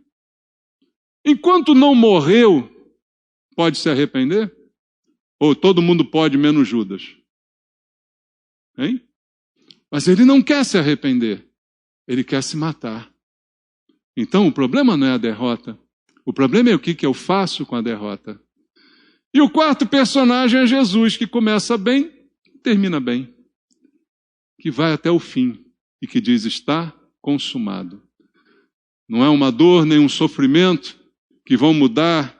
Enquanto não morreu, pode se arrepender? Ou todo mundo pode, menos Judas? Hein? Mas ele não quer se arrepender. Ele quer se matar. Então o problema não é a derrota. O problema é o que eu faço com a derrota. E o quarto personagem é Jesus, que começa bem, termina bem, que vai até o fim e que diz: está consumado. Não é uma dor nem um sofrimento que vão mudar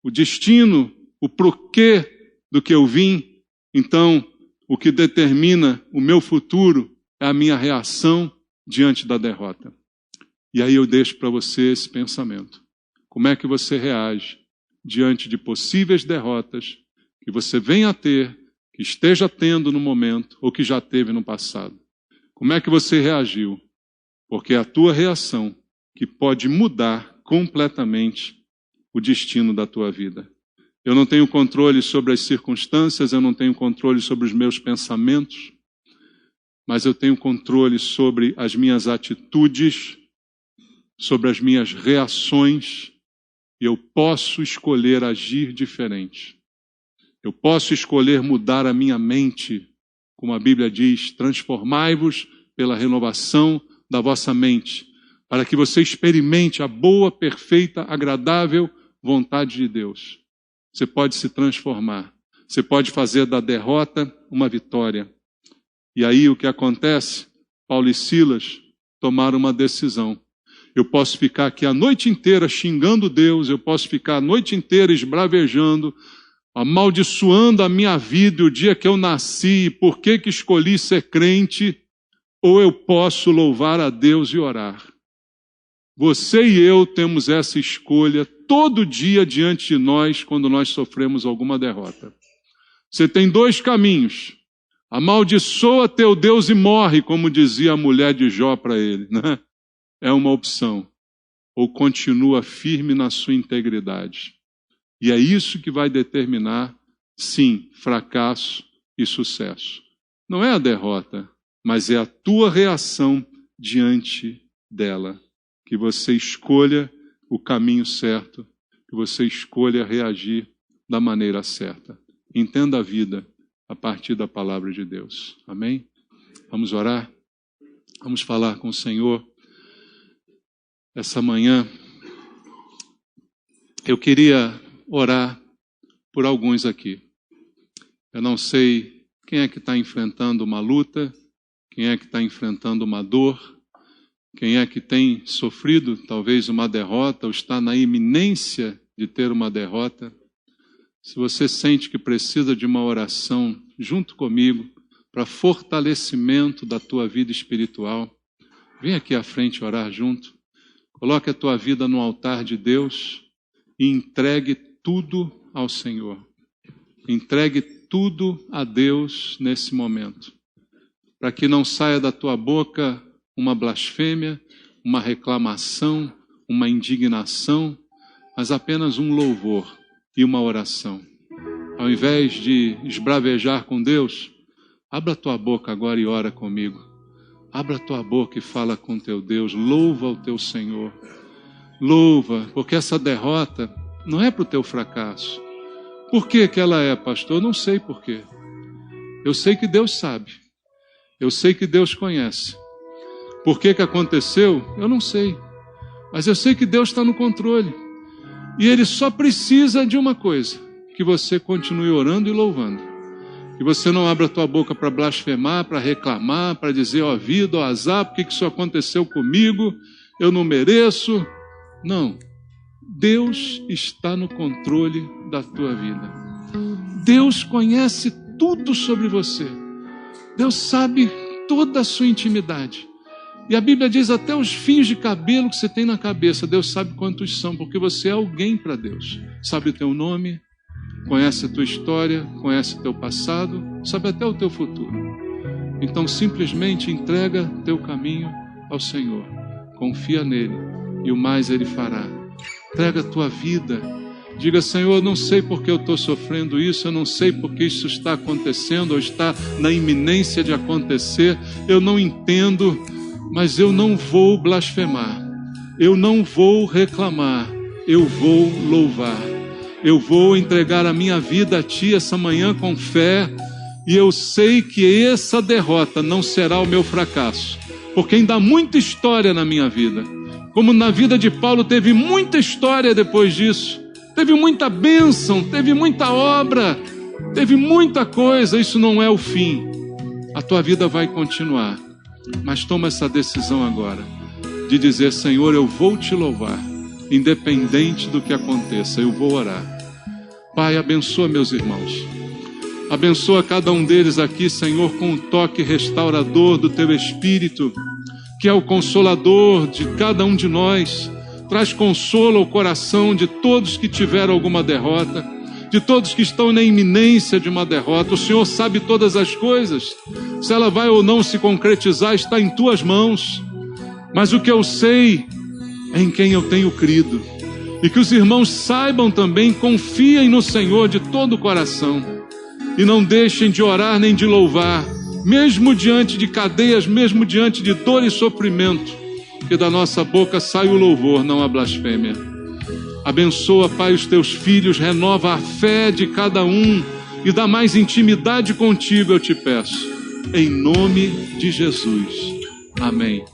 o destino, o porquê do que eu vim. Então, o que determina o meu futuro é a minha reação diante da derrota. E aí eu deixo para você esse pensamento. Como é que você reage diante de possíveis derrotas que você venha a ter, que esteja tendo no momento ou que já teve no passado? Como é que você reagiu? Porque é a tua reação que pode mudar completamente o destino da tua vida. Eu não tenho controle sobre as circunstâncias, eu não tenho controle sobre os meus pensamentos, mas eu tenho controle sobre as minhas atitudes, sobre as minhas reações, e eu posso escolher agir diferente. Eu posso escolher mudar a minha mente, como a Bíblia diz: transformai-vos pela renovação da vossa mente, para que você experimente a boa, perfeita, agradável vontade de Deus. Você pode se transformar, você pode fazer da derrota uma vitória. E aí o que acontece? Paulo e Silas tomaram uma decisão. Eu posso ficar aqui a noite inteira xingando Deus, eu posso ficar a noite inteira esbravejando, amaldiçoando a minha vida, o dia que eu nasci, por que escolhi ser crente, ou eu posso louvar a Deus e orar. Você e eu temos essa escolha todo dia diante de nós quando nós sofremos alguma derrota. Você tem dois caminhos: amaldiçoa teu Deus e morre, como dizia a mulher de Jó para ele, né? É uma opção. Ou continua firme na sua integridade. E é isso que vai determinar, sim, fracasso e sucesso. Não é a derrota, mas é a tua reação diante dela. Que você escolha o caminho certo, que você escolha reagir da maneira certa. Entenda a vida a partir da palavra de Deus. Amém? Vamos orar? Vamos falar com o Senhor. Essa manhã, eu queria orar por alguns aqui. Eu não sei quem é que está enfrentando uma luta, quem é que está enfrentando uma dor, quem é que tem sofrido talvez uma derrota ou está na iminência de ter uma derrota. Se você sente que precisa de uma oração junto comigo para fortalecimento da tua vida espiritual, vem aqui à frente orar junto. Coloque a tua vida no altar de Deus e entregue tudo ao Senhor. Entregue tudo a Deus nesse momento, para que não saia da tua boca uma blasfêmia, uma reclamação, uma indignação, mas apenas um louvor e uma oração. Ao invés de esbravejar com Deus, abra a tua boca agora e ora comigo. Abra a tua boca e fala com teu Deus, louva o teu Senhor. Louva, porque essa derrota não é para o teu fracasso. Por que ela é, pastor? Eu não sei por quê. Eu sei que Deus sabe. Eu sei que Deus conhece. Por que aconteceu? Eu não sei. Mas eu sei que Deus está no controle. E Ele só precisa de uma coisa: que você continue orando e louvando. Que você não abra a tua boca para blasfemar, para reclamar, para dizer, ó vida, ó azar, por que isso aconteceu comigo? Eu não mereço. Não. Deus está no controle da tua vida. Deus conhece tudo sobre você. Deus sabe toda a sua intimidade. E a Bíblia diz até os fios de cabelo que você tem na cabeça. Deus sabe quantos são, porque você é alguém para Deus. Sabe o teu nome, conhece a tua história, conhece o teu passado, sabe até o teu futuro. Então simplesmente entrega teu caminho ao Senhor. Confia nele e o mais Ele fará. Entrega a tua vida. Diga, Senhor, eu não sei porque eu estou sofrendo isso, eu não sei porque isso está acontecendo ou está na iminência de acontecer. Eu não entendo, mas eu não vou blasfemar. Eu não vou reclamar. Eu vou louvar. Eu vou entregar a minha vida a Ti essa manhã com fé, e eu sei que essa derrota não será o meu fracasso, porque ainda há muita história na minha vida. Como na vida de Paulo teve muita história depois disso, teve muita bênção, teve muita obra, teve muita coisa, isso não é o fim. A tua vida vai continuar, mas toma essa decisão agora, de dizer: Senhor, eu vou te louvar, independente do que aconteça, eu vou orar. Pai, abençoa meus irmãos, abençoa cada um deles aqui, Senhor, com um toque restaurador do Teu Espírito, que é o consolador de cada um de nós. Traz consolo ao coração de todos que tiveram alguma derrota, de todos que estão na iminência de uma derrota. O Senhor sabe todas as coisas, se ela vai ou não se concretizar está em Tuas mãos, mas o que eu sei é em quem eu tenho crido, e que os irmãos saibam também, confiem no Senhor de todo o coração, e não deixem de orar nem de louvar, mesmo diante de cadeias, mesmo diante de dor e sofrimento, que da nossa boca sai o louvor, não a blasfêmia. Abençoa, Pai, os Teus filhos, renova a fé de cada um e dá mais intimidade contigo, eu te peço, em nome de Jesus. Amém.